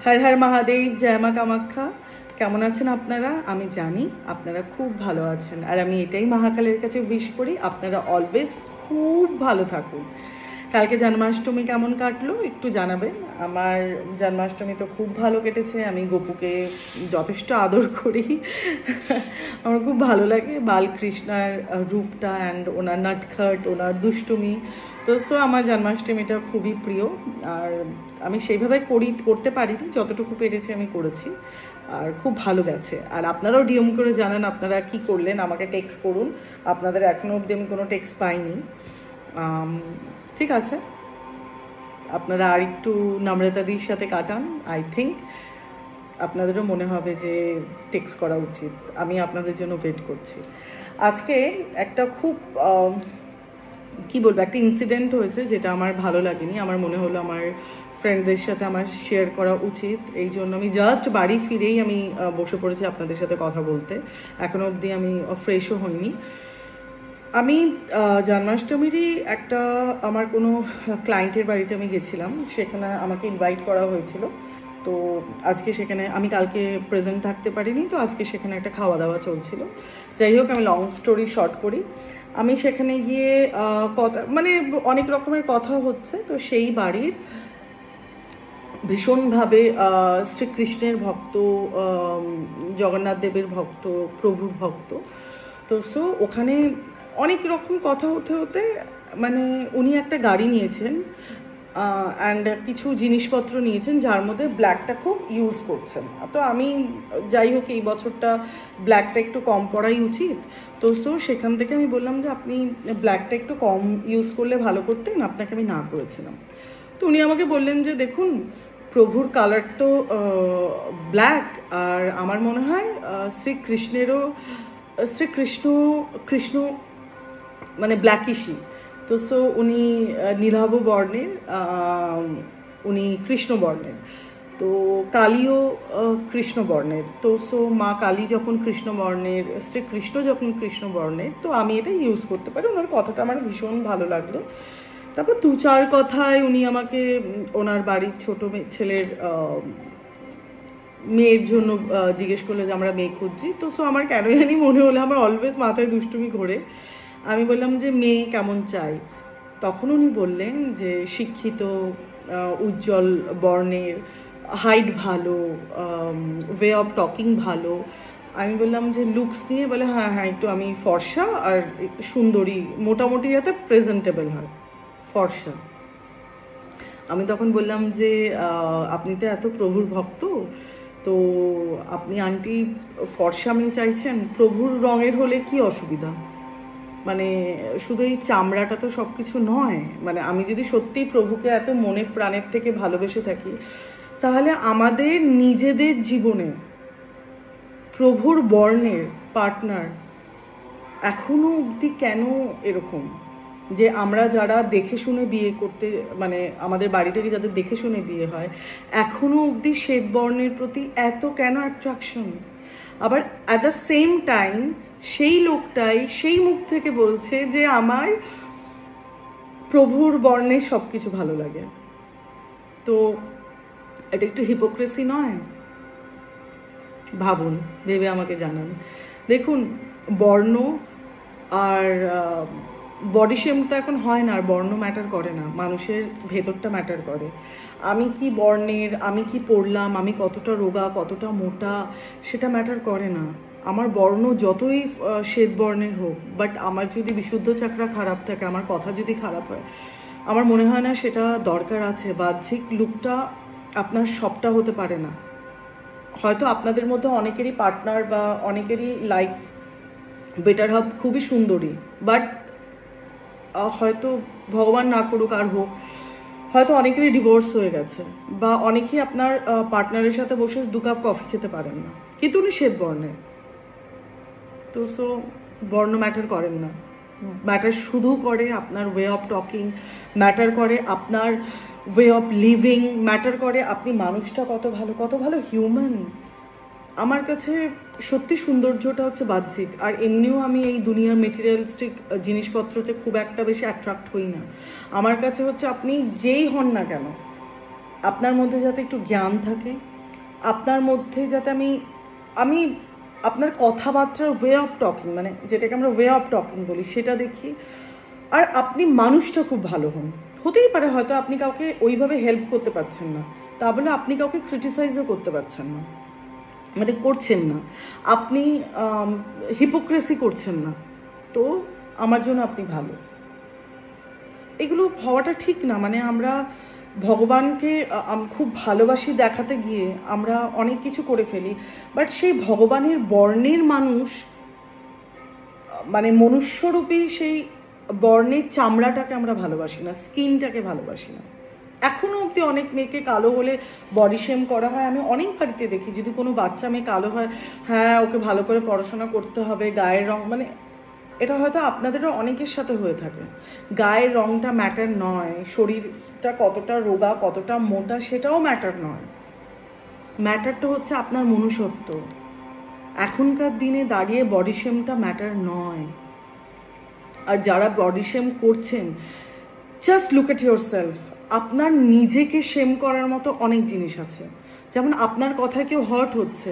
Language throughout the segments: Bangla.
হর হর মহাদেব, জয় মা কামাখ্যা। কেমন আছেন আপনারা? আমি জানি আপনারা খুব ভালো আছেন, আর আমি এটাই মহাকালের কাছে উইশ করি আপনারা অলওয়েজ খুব ভালো থাকুন। কালকে জন্মাষ্টমী কেমন কাটলো একটু জানাবেন। আমার জন্মাষ্টমী তো খুব ভালো কেটেছে। আমি গপুকে যথেষ্ট আদর করি। আমার খুব ভালো লাগে বালকৃষ্ণার রূপটা অ্যান্ড ওনার নটখট, ওনার দুষ্টুমি। তো আমার জন্মাষ্টমীটা খুবই প্রিয়, আর আমি সেইভাবে করতে পারিনি, যতটুকু পেরেছি আমি করেছি, আর খুব ভালো গেছে। আর আপনারাও ডিএম করে জানান আপনারা কি করলেন, আমাকে টেক্সট করুন। আপনাদের এখনো অবধি আমি কোনো টেক্সট পাইনি। ঠিক আছে, আপনারা আর একটু নম্রতাদির সাথে কাটান। আই থিঙ্ক আপনাদেরও মনে হবে যে টেক্সট করা উচিত। আমি আপনাদের জন্য ওয়েট করছি। আজকে একটা খুব কি বলবো, একটা ইনসিডেন্ট হয়েছে যেটা আমার ভালো লাগেনি। আমার মনে হলো আমার ফ্রেন্ডদের সাথে আমার শেয়ার করা উচিত। এই জন্য আমি জাস্ট বাড়ি ফিরেই আমি বসে পড়েছি আপনাদের সাথে কথা বলতে। এখনো অবধি আমি ফ্রেশও হইনি। আমি জন্মাষ্টমীরই একটা আমার কোনো ক্লায়েন্টের বাড়িতে আমি গেছিলাম, সেখানে আমাকে ইনভাইট করা হয়েছিল। তো আজকে সেখানে আমি কালকে প্রেজেন্ট থাকতে পারিনি, তো আজকে সেখানে একটা খাওয়া দাওয়া চলছিল। যাই হোক, আমি লং স্টোরি শর্ট করি। আমি সেখানে গিয়ে কথা মানে অনেক রকমের কথা হচ্ছে। তো সেই বাড়ির ভীষণভাবে শ্রীকৃষ্ণের ভক্ত, জগন্নাথ দেবের ভক্ত, প্রভুর ভক্ত। তো ওখানে অনেক রকম কথা হতে হতে মানে উনি একটা গাড়ি নিয়েছেন অ্যান্ড কিছু জিনিসপত্র নিয়েছেন, যার মধ্যে ব্ল্যাকটা খুব ইউজ করছেন। তো আমি যাই হোক, এই বছরটা ব্ল্যাকটা একটু কম করাই উচিত। তো সেখান থেকে আমি বললাম যে আপনি ব্ল্যাকটা একটু কম ইউজ করলে ভালো করতেন, আপনাকে আমি না করেছিলাম। তো উনি আমাকে বললেন যে দেখুন, প্রভুর কালার তো ব্ল্যাক, আর আমার মনে হয় শ্রীকৃষ্ণেরও কৃষ্ণ মানে ব্ল্যাকিশই। তো উনি নীলাভ বর্ণের, উনি কৃষ্ণ বর্ণের। তো কালীও কৃষ্ণ বর্ণের। তো মা কালী যখন কৃষ্ণ বর্ণের, শ্রীকৃষ্ণ যখন কৃষ্ণ বর্ণের, তো আমি এটা ইউজ করতে পারি। ওনার কথাটা আমার ভীষণ ভালো লাগলো। তারপর দু চার কথায় উনি আমাকে ওনার বাড়ির ছোট ছেলের মেয়ের জন্য জিজ্ঞেস করলো যে আমরা মেয়ে খুঁজছি। তো আমার কেন জানি মনে হলো, আমার অলওয়েজ মাথায় দুষ্টুমি ঘোরে। আমি বললাম যে মেয়ে কেমন চাই। তখন উনি বললেন যে শিক্ষিত, উজ্জ্বল বর্ণের, হাইট ভালো, ওয়ে অফ টকিং ভালো। আমি বললাম যে লুকস নিয়ে, বলে হ্যাঁ হ্যাঁ একটু আমি ফর্সা আর একটু সুন্দরী, মোটামুটি যাতে প্রেজেন্টেবল হয়, ফর্সা। আমি তখন বললাম যে আপনি তো এত প্রভুর ভক্ত, তো আপনি আন্টি ফর্সা মেয়ে চাইছেন, প্রভুর রঙের হলে কি অসুবিধা? মানে শুধু এই চামড়াটা তো সব কিছু নয়। মানে আমি যদি সত্যিই প্রভুকে এত মনে প্রাণের থেকে ভালোবেসে থাকি, তাহলে আমাদের নিজেদের জীবনে প্রভুর বর্ণের পার্টনার এখনো অবধি কেন এরকম, যে আমরা যারা দেখে শুনে বিয়ে করতে, মানে আমাদের বাড়ি থেকে যাদের দেখে শুনে বিয়ে হয়, এখনো অবধি শ্বেত বর্ণের প্রতি এত কেন অ্যাট্রাকশন? আবার অ্যাট দ্য সেম টাইম সেই লোকটাই সেই মুখ থেকে বলছে যে আমার প্রভুর বর্ণের সবকিছু ভালো লাগে। তো এটা একটু হিপোক্রেসি নয়? ভাবুন, ভেবে আমাকে জানান। দেখুন, বর্ণ আর বডি শেম তো এখন হয় না, আর বর্ণ ম্যাটার করে না, মানুষের ভেতরটা ম্যাটার করে। আমি কি বর্ণের, আমি কি পড়লাম, আমি কতটা রোগা কতটা মোটা, সেটা ম্যাটার করে না। আমার বর্ণ যতই শ্বেত বর্ণের হোক, বাট আমার যদি বিশুদ্ধ চাকরা খারাপ থাকে, আমার কথা যদি খারাপ হয়, আমার মনে হয় না সেটা দরকার আছে। বাহ্যিক লুকটা আপনার সবটা হতে পারে না। হয়তো আপনাদের মধ্যে অনেকেরই পার্টনার বা অনেকেরই লাইফ বেটার হাফ খুবই সুন্দরী, বাট হয়তো ভগবান না করুক আর হোক, হয়তো অনেকেরই ডিভোর্স হয়ে গেছে, বা অনেকেই আপনার পার্টনারের সাথে বসে 2 কাপ কফি খেতে পারেন না, কিন্তু উনি শ্বেত বর্ণের। তো বর্ণ ম্যাটার করেন না। ম্যাটার শুধু করে আপনার ওয়ে অফ টকিং, ম্যাটার করে আপনার ওয়ে অফ লিভিং, ম্যাটার করে আপনি মানুষটা কত ভালো হিউম্যান। আমার কাছে সত্যি সৌন্দর্যটা হচ্ছে বাহ্যিক, আর এমনিও আমি এই দুনিয়ার মেটেরিয়ালিস্টিক জিনিসপত্রতে খুব একটা বেশি অ্যাট্রাক্ট হই না। আমার কাছে হচ্ছে আপনি যেই হন না কেন, আপনার মধ্যে যাতে একটু জ্ঞান থাকে, আপনার মধ্যে যাতে আমি আপনার কথাবার্তার ওয়ে অফ টকিং, মানে যেটাকে আমরা ওয়ে অফ টকিং বলি, সেটা দেখি। আর আপনি মানুষটা খুব ভালো হন। হতেই পারে হয়তো আপনি কাউকে ওইভাবে হেল্প করতে পারছেন না, তা বলে আপনি কাউকে ক্রিটিসাইজও করতে পারছেন না, মানে করছেন না, আপনি হিপোক্রেসি করছেন না, তো আমার জন্য আপনি ভালো। এগুলো হওয়াটা ঠিক না। মানে আমরা ভগবানকে খুব ভালোবাসি দেখাতে গিয়ে আমরা অনেক কিছু করে ফেলি, বাট সেই ভগবানের বর্ণের মানুষ, মানে মনুষ্যরূপী সেই বর্ণের চামড়াটাকে আমরা ভালোবাসি না, স্কিনটাকে ভালোবাসি না। এখনো অব্দি অনেক মেয়েকে কালো হলে বডি শেম করা হয়। আমি অনেক বাড়িতে দেখি, যদি কোনো বাচ্চা মেয়ে কালো হয়, হ্যাঁ ওকে ভালো করে পড়াশোনা করতে হবে, গায়ের রং, মানে এটা হয়তো আপনাদেরও অনেকের সাথে হয়ে থাকে। গায়ের রংটা ম্যাটার নয়, শরীরটা কতটা রোগা কতটা মোটা সেটাও ম্যাটার নয়, ম্যাটারটা হচ্ছে আপনার মনুষ্যত্ব। এখনকার দিনে দাঁড়িয়ে বডি শেমটা ম্যাটার নয়। আর যারা বডি শেম করছেন, just look at your self. আপনার নিজেকে শেম করার মতো অনেক জিনিস আছে। যেমন আপনার কথায় কেউ হার্ট হচ্ছে,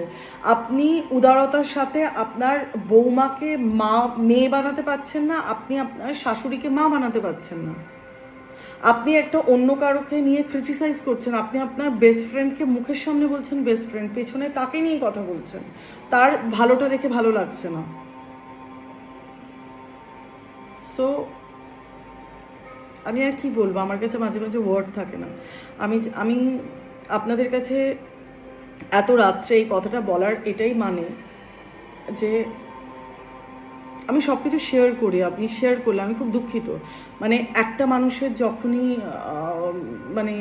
আপনি উদারতার সাথে আপনার বৌমাকে মেয়ে বানাতে পারছেন না, আপনি আপনার শাশুড়িকে মা বানাতে পারছেন না। আপনি একটা অন্য কারোকে নিয়ে ক্রিটিসাইজ করছেন, আপনি আপনার বেস্ট ফ্রেন্ডকে মুখের সামনে বলছেন বেস্ট ফ্রেন্ড, পেছনে তাকে নিয়ে কথা বলছেন, তার ভালোটা দেখে ভালো লাগছে না। সো আমি আর কি বলবো, আমার কাছে মাঝে মাঝে ওয়ার্ড থাকে না। আমি আপনাদের কাছে এত রাত্রে এই কথাটা বলার এটাই মানে যে আমি সব কিছু শেয়ার করি, আপনি শেয়ার করলে আমি খুব দুঃখিত। মানে একটা মানুষের যখনই মানে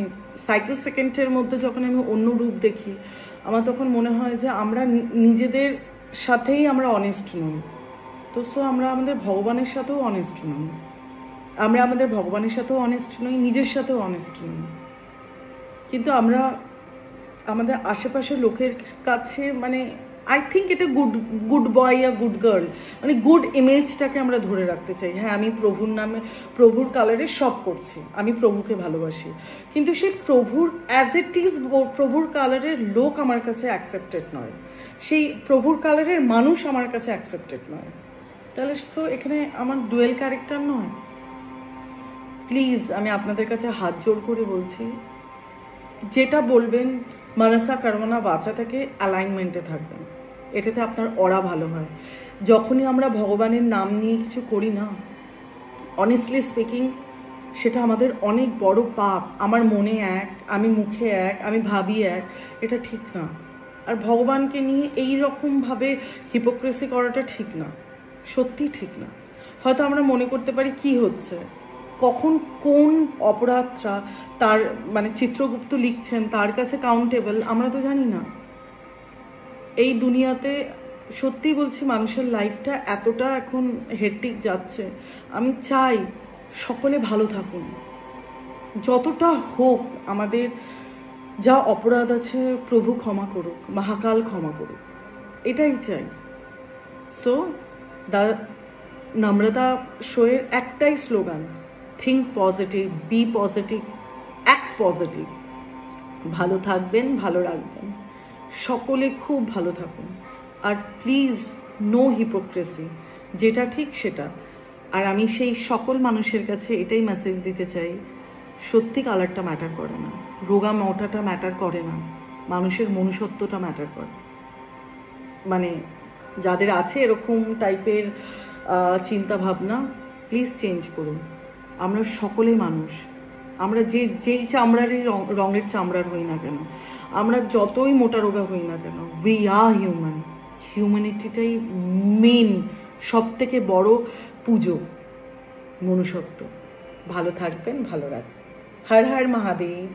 সাইকেল সেকেন্ডের মধ্যে যখন আমি অন্য রূপ দেখি, আমার তখন মনে হয় যে আমরা নিজেদের সাথেই আমরা অনেস্ট নই। তো সো আমরা আমাদের ভগবানের সাথেও অনেস্ট নই, আমরা আমাদের ভগবানের সাথেও অনেস্ট নই, নিজের সাথেও অনেস্ট নই। কিন্তু আমরা আমাদের আশেপাশের লোকের কাছে মানে আই থিঙ্ক এটা গুড বয় আর গুড গার্ল, মানে গুড ইমেজটাকে আমরা ধরে রাখতে চাই। হ্যাঁ আমি প্রভুর নামে প্রভুর কালারে সব করছি, আমি প্রভুকে ভালোবাসি, কিন্তু সেই প্রভুর অ্যাজ ইট ইজ প্রভুর কালারের লোক আমার কাছে অ্যাকসেপ্টেড নয়, সেই প্রভুর কালারের মানুষ আমার কাছে অ্যাকসেপ্টেড নয়। তাহলে তো এখানে আমার ডুয়েল ক্যারেক্টার নয়। প্লিজ আমি আপনাদের কাছে হাত জোড় করে বলছি, যেটা বলবেন মানসা কর্মনা বাচা থেকে অ্যালাইনমেন্টে থাকবেন, এটাতে আপনার অরা ভালো হয়। যখনই আমরা ভগবানের নাম নিয়ে কিছু করি না, অনেস্টলি স্পিকিং সেটা আমাদের অনেক বড় পাপ। আমার মনে এক, আমি মুখে এক, আমি ভাবি এক, এটা ঠিক না। আর ভগবানকে নিয়ে এই রকমভাবে হিপোক্রেসি করাটা ঠিক না, সত্যি ঠিক না। হয়তো আমরা মনে করতে পারি কি হচ্ছে, কখন কোন অপরাধটা তার মানে চিত্রগুপ্ত লিখছেন তার কাছে কাউন্টেবল আমরা তো জানি না। এই দুনিয়াতে সত্যি বলছি মানুষের লাইফটা এতটা এখন হেক্টিক যাচ্ছে, আমি চাই সকলে ভালো থাকুন, যতটা হোক আমাদের যা অপরাধ আছে প্রভু ক্ষমা করুক, মহাকাল ক্ষমা করুক, এটাই চাই। সো দা নম্রতা শোয়ের একটাই slogan, think positive, be positive, act positive. ভালো থাকবেন, ভালো রাখবেন, সকলে খুব ভালো থাকুন। আর প্লিজ নো হিপোক্রেসি, যেটা ঠিক সেটা। আর আমি সেই সকল মানুষের কাছে এটাই মেসেজ দিতে চাই, সত্যি কালারটা ম্যাটার করে না, রোগা মোটাটা ম্যাটার করে না, মানুষের মনুষ্যত্বটা ম্যাটার করে। মানে যাদের আছে এরকম টাইপের চিন্তা ভাবনা, প্লিজ চেঞ্জ করুন। আমরা সকলে মানুষ, আমরা যেই চামড়ারই রঙের চামড়ার হই না কেন, আমরা যতই মোটা রোগা হই না কেন, উই আর হিউম্যান। হিউম্যানিটিটাই মেন, সব থেকে বড় পুজো, মনুষ্যত্ব। ভালো থাকবেন, ভালো রাখবেন। হর হর মহাদেব।